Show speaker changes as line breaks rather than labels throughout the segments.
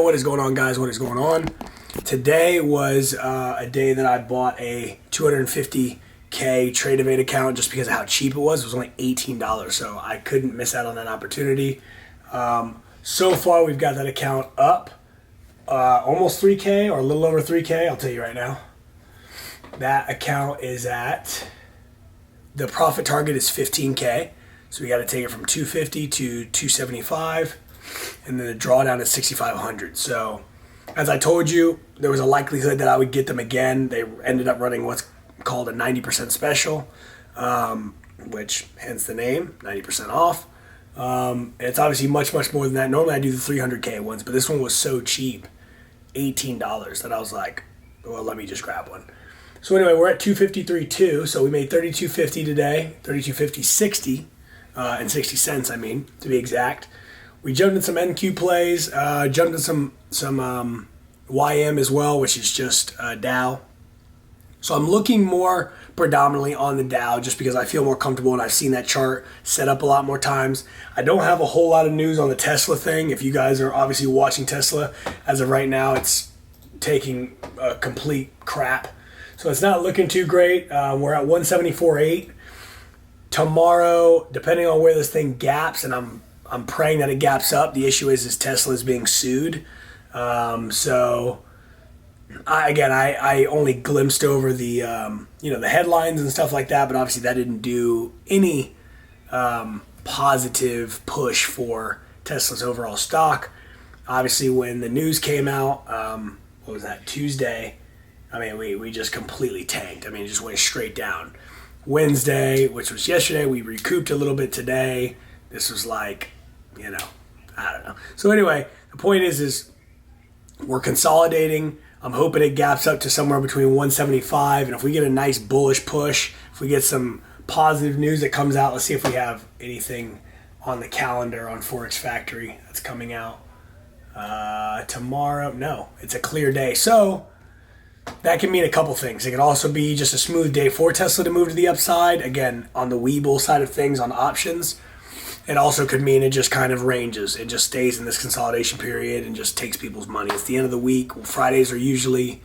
What is going on, guys? What is going on? Today was a day that I bought a 250K Tradovate account just because of how cheap it was. It was only $18, so I couldn't miss out on that opportunity. So far, we've got that account up almost 3K or a little over 3K. I'll tell you right now. That account is at, the profit target is 15K. So we got to take it from 250 to 275. And then the drawdown is 6,500. So, as I told you, there was a likelihood that I would get them again. They ended up running what's called a 90% special, which hence the name, 90% off. It's obviously much more than that. Normally I do the 300K ones, but this one was so cheap, $18, that I was like, well, let me just grab one. So anyway, we're at 253.2, so we made 32.50 today, 32.50.60, and 60 cents, I mean, to be exact. We jumped in some NQ plays, jumped in some YM as well, which is just Dow. So I'm looking more predominantly on the Dow just because I feel more comfortable and I've seen that chart set up a lot more times. I don't have a whole lot of news on the Tesla thing. If you guys are obviously watching Tesla, as of right now, it's taking a complete crap. So it's not looking too great. We're at 174.8. Tomorrow, depending on where this thing gaps, and I'm praying that it gaps up. The issue is Tesla is being sued. So I only glimpsed over the the headlines and stuff like that, but obviously that didn't do any positive push for Tesla's overall stock. Obviously, when the news came out, what was that, Tuesday? I mean, we just completely tanked. I mean, it just went straight down. Wednesday, which was yesterday, we recouped a little bit today. This was like, I don't know. So anyway, the point is we're consolidating. I'm hoping it gaps up to somewhere between 175, and if we get a nice bullish push, if we get some positive news that comes out, let's see if we have anything on the calendar on Forex Factory that's coming out tomorrow. No, it's a clear day. So that can mean a couple things. It could also be just a smooth day for Tesla to move to the upside. Again, on the Webull side of things, on options. It also could mean it just kind of ranges. It just stays in this consolidation period and just takes people's money. It's the end of the week. Fridays are usually,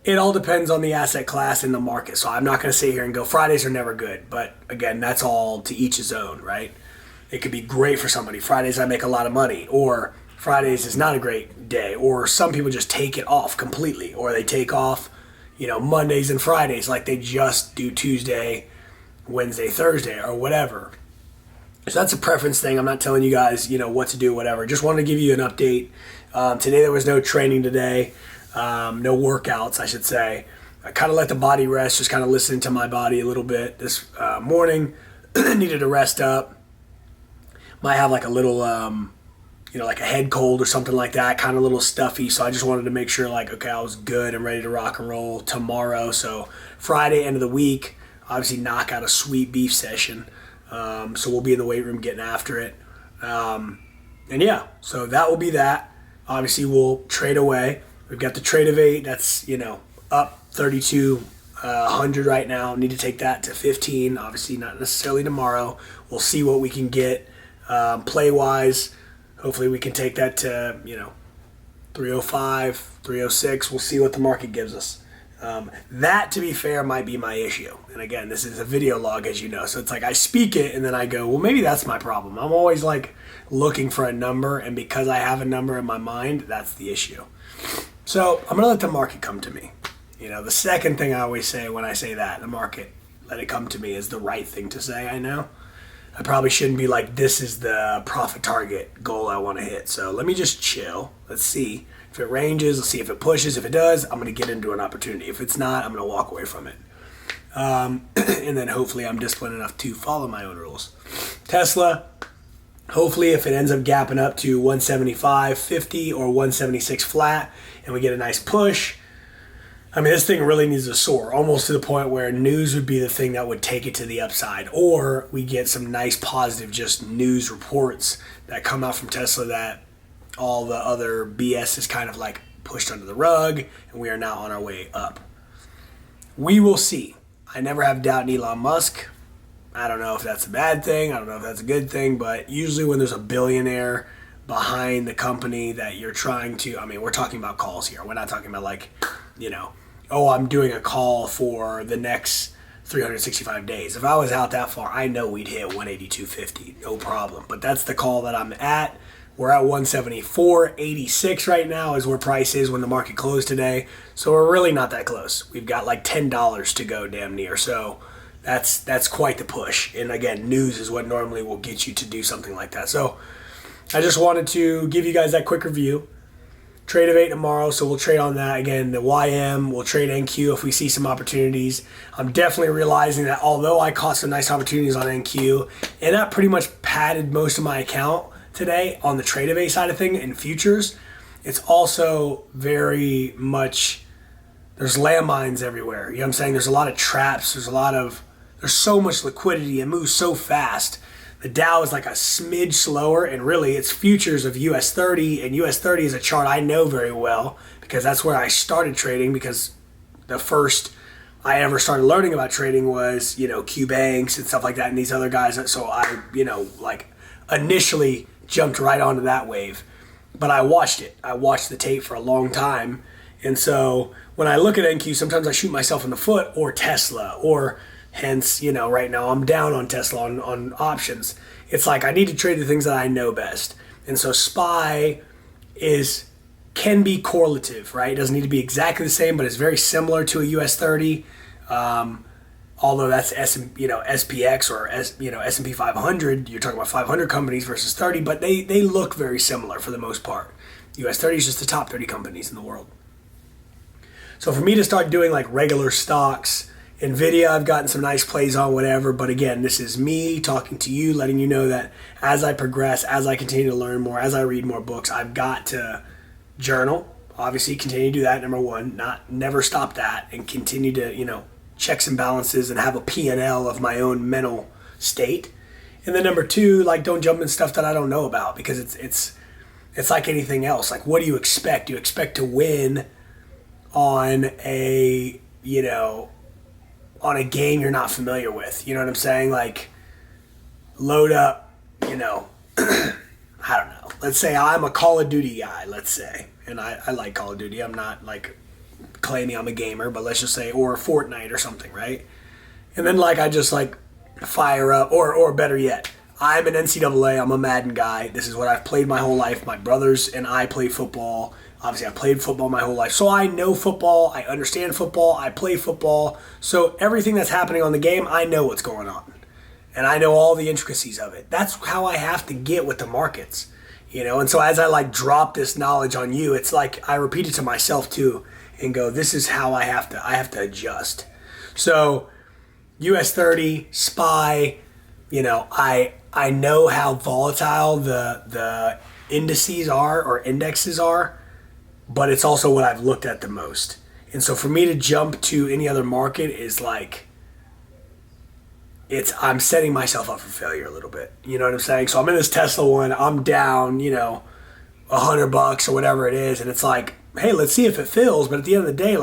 it all depends on the asset class in the market. So I'm not going to sit here and go, Fridays are never good. But again, that's all to each his own, right? It could be great for somebody. Fridays I make a lot of money. Or Fridays is not a great day. Or some people just take it off completely. Or they take off, Mondays and Fridays like they just do Tuesday, Wednesday, Thursday, or whatever. So that's a preference thing. I'm not telling you guys, what to do, whatever. Just wanted to give you an update. Today there was no training today, no workouts, I should say. I kind of let the body rest, just kind of listening to my body a little bit this morning. Needed to rest up. Might have like a little, like a head cold or something like that, kind of a little stuffy. So I just wanted to make sure, okay, I was good and ready to rock and roll tomorrow. So Friday, end of the week, obviously knock out a sweet beef session. So we'll be in the weight room getting after it. So that will be that. Obviously, we'll trade away. We've got the Tradovate that's, up 3,200 right now. Need to take that to 15. Obviously, not necessarily tomorrow. We'll see what we can get play-wise. Hopefully, we can take that to, 305, 306. We'll see what the market gives us. That, to be fair, might be my issue. And again, this is a video log, as you know. So it's like I speak it and then I go, well, maybe that's my problem. I'm always looking for a number. And because I have a number in my mind, that's the issue. So I'm going to let the market come to me. The second thing I always say when I say that, the market, let it come to me, is the right thing to say, I know. I probably shouldn't be like, this is the profit target goal I want to hit. So let me just chill. Let's see. If it ranges, let's see if it pushes. If it does, I'm going to get into an opportunity. If it's not, I'm going to walk away from it. And then hopefully I'm disciplined enough to follow my own rules. Tesla, hopefully if it ends up gapping up to 175.50 or 176 flat and we get a nice push, I mean, this thing really needs to soar, almost to the point where news would be the thing that would take it to the upside. Or we get some nice positive just news reports that come out from Tesla that all the other BS is kind of pushed under the rug, and we are now on our way up. We will see. I never have doubt in Elon Musk. I don't know if that's a bad thing. I don't know if that's a good thing, but usually when there's a billionaire behind the company that you're trying to, I mean, we're talking about calls here. We're not talking about like, oh, I'm doing a call for the next 365 days. If I was out that far, I know we'd hit 182.50, no problem. But that's the call that I'm at. We're at 174.86 right now is where price is when the market closed today. So we're really not that close. We've got like $10 to go damn near. So that's quite the push. And again, news is what normally will get you to do something like that. So I just wanted to give you guys that quick review. Tradovate tomorrow, so we'll trade on that. Again, the YM, we'll trade NQ if we see some opportunities. I'm definitely realizing that although I caught some nice opportunities on NQ, and that pretty much padded most of my account today on the Tradovate side of thing in futures, it's also very much, there's landmines everywhere. You know what I'm saying? There's a lot of traps. There's so much liquidity. It moves so fast. The Dow is like a smidge slower, and really it's futures of US 30, and US 30 is a chart I know very well because that's where I started trading, because the first I ever started learning about trading was, Q Banks and stuff like that and these other guys. So I, initially jumped right onto that wave. But I watched it. I watched the tape for a long time. And so when I look at NQ, sometimes I shoot myself in the foot, or Tesla, or hence, right now I'm down on Tesla on options. It's like I need to trade the things that I know best. And so SPY can be correlative, right? It doesn't need to be exactly the same, but it's very similar to a US 30. Although that's SPX or S&P 500, you're talking about 500 companies versus 30, but they look very similar for the most part. US 30 is just the top 30 companies in the world. So for me to start doing like regular stocks, NVIDIA, I've gotten some nice plays on, whatever. But again, this is me talking to you, letting you know that as I progress, as I continue to learn more, as I read more books, I've got to journal. Obviously, continue to do that, number one. Never stop that, and continue to, checks and balances and have a P&L of my own mental state. And then number two, like, don't jump in stuff that I don't know about, because it's like anything else. Like, what do you expect? You expect to win on a game you're not familiar with. You know what I'm saying? Like, load up, I don't know. Let's say I'm a Call of Duty guy, let's say. And I like Call of Duty. I'm not, like, claiming I'm a gamer, but let's just say, or Fortnite or something, right? And then, like, I just, like, fire up, or better yet, I'm an NCAA, I'm a Madden guy. This is what I've played my whole life. My brothers and I play football. Obviously, I played football my whole life. So I know football, I understand football, I play football. So everything that's happening on the game, I know what's going on. And I know all the intricacies of it. That's how I have to get with the markets. And so as I, like, drop this knowledge on you, it's like I repeat it to myself too and go, this is how I have to adjust. So US 30, SPY, I know how volatile the indices are, or indexes are, but it's also what I've looked at the most. And so for me to jump to any other market is like, I'm setting myself up for failure a little bit. You know what I'm saying? So I'm in this Tesla one, I'm down, $100 or whatever it is, and it's like, hey, let's see if it fills. But at the end of the day,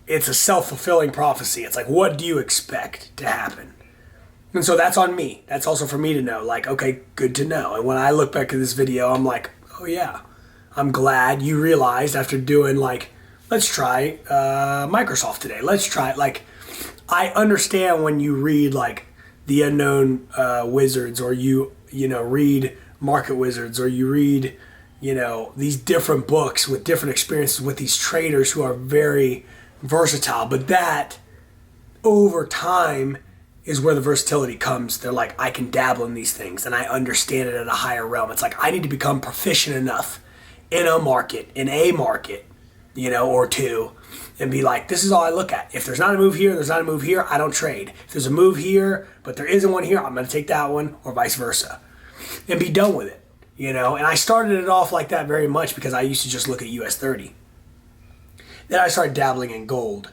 it's a self-fulfilling prophecy. It's like, what do you expect to happen? And so that's on me. That's also for me to know, like, okay, good to know. And when I look back at this video, I'm like, oh yeah, I'm glad you realized after doing, like, let's try Microsoft today. Let's try, like, I understand when you read, like, The Unknown Wizards, or you read Market Wizards, or you read, these different books with different experiences with these traders who are very versatile. But that, over time, is where the versatility comes. They're like, I can dabble in these things, and I understand it at a higher realm. It's like, I need to become proficient enough in a market, or two, and be like, this is all I look at. If there's not a move here, I don't trade. If there's a move here, but there isn't one here, I'm going to take that one, or vice versa, and be done with it. And I started it off like that very much because I used to just look at US 30. Then I started dabbling in gold.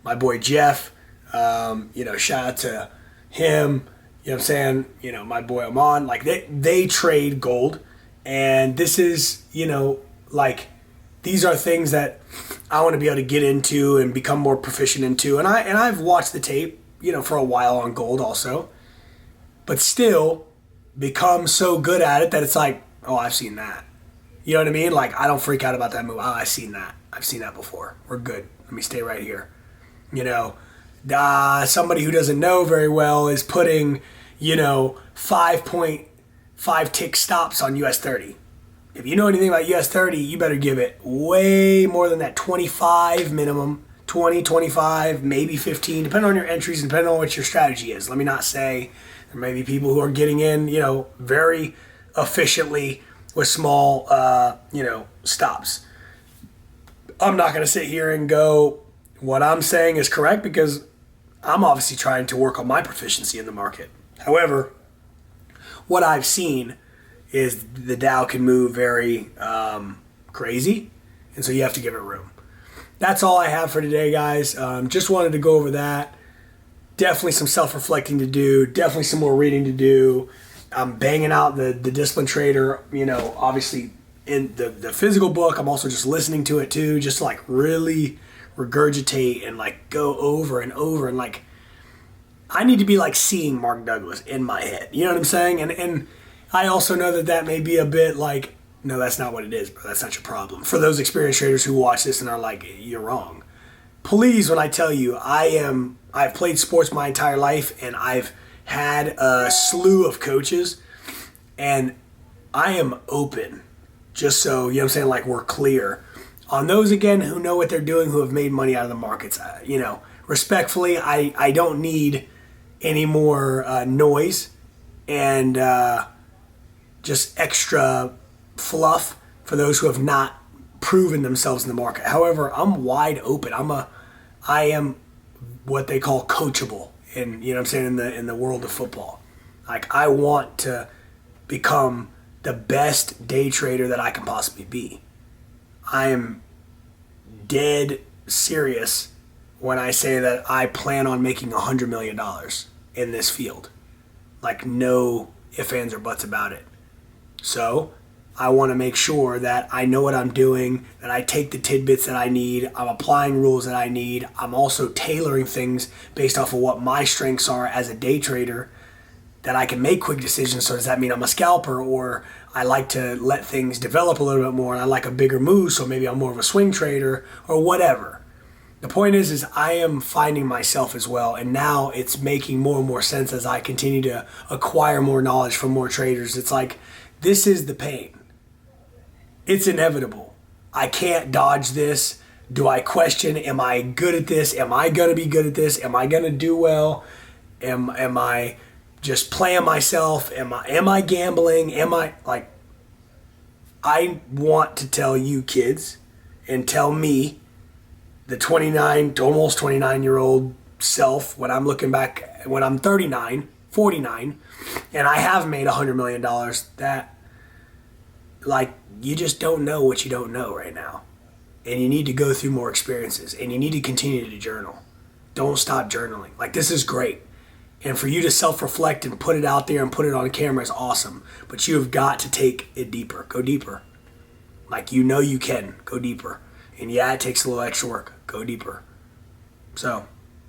My boy Jeff, shout out to him, what I'm saying, my boy Oman, like they trade gold, and this is, these are things that I want to be able to get into and become more proficient into. And I've watched the tape, for a while on gold also. But still, become so good at it that it's like, oh, I've seen that. You know what I mean? Like, I don't freak out about that move. Oh, I've seen that. I've seen that before. We're good. Let me stay right here. You know, somebody who doesn't know very well is putting, 5.5 tick stops on US 30. If you know anything about US 30, you better give it way more than that 25 minimum, 20, 25, maybe 15, depending on your entries and depending on what your strategy is. Let me not say there may be people who are getting in, very efficiently with small, stops. I'm not going to sit here and go, what I'm saying is correct because I'm obviously trying to work on my proficiency in the market. However, what I've seen is the Dow can move very crazy, and so you have to give it room. That's all I have for today, guys. Just wanted to go over that. Definitely some self-reflecting to do. Definitely some more reading to do. I'm banging out the Disciplined Trader, obviously in the physical book. I'm also just listening to it too, just to, like, really regurgitate and, like, go over and over and, like, I need to be, like, seeing Mark Douglas in my head. You know what I'm saying? And I also know that may be a bit like, no, that's not what it is, bro. That's not your problem. For those experienced traders who watch this and are like, you're wrong. Please, when I tell you, I've played sports my entire life and I've had a slew of coaches and I am open, just so, you know what I'm saying, like, we're clear on those, again, who know what they're doing, who have made money out of the markets. Respectfully, I don't need any more noise and just extra fluff for those who have not proven themselves in the market. However, I'm wide open. I am what they call coachable in, in the world of football. Like, I want to become the best day trader that I can possibly be. I am dead serious when I say that I plan on making $100 million in this field. Like, no ifs, ands, or buts about it. So I want to make sure that I know what I'm doing, that I take the tidbits that I need, I'm applying rules that I need, I'm also tailoring things based off of what my strengths are as a day trader, that I can make quick decisions. So does that mean I'm a scalper, or I like to let things develop a little bit more and I like a bigger move, so maybe I'm more of a swing trader, or whatever. The point is I am finding myself as well, and now it's making more and more sense as I continue to acquire more knowledge from more traders. It's like, this is the pain. It's inevitable. I can't dodge this. Do I question, am I good at this? Am I going to be good at this? Am I going to do well? Am I just playing myself? Am I gambling? I want to tell you kids and tell me, the 29 to almost 29-year-old self, when I'm looking back, when I'm 39, 49, and I have made $100 million, that, like, you just don't know what you don't know right now. And you need to go through more experiences, and you need to continue to journal. Don't stop journaling. Like, this is great. And for you to self-reflect and put it out there and put it on camera is awesome. But you have got to take it deeper. Go deeper. Like, you can. Go deeper. And yeah, it takes a little extra work. Go deeper. So,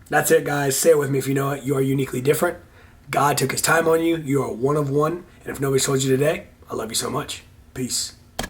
that's it, guys. Say it with me if you know it. You are uniquely different. God took his time on you. You are one of one. And if nobody told you today, I love you so much. Peace.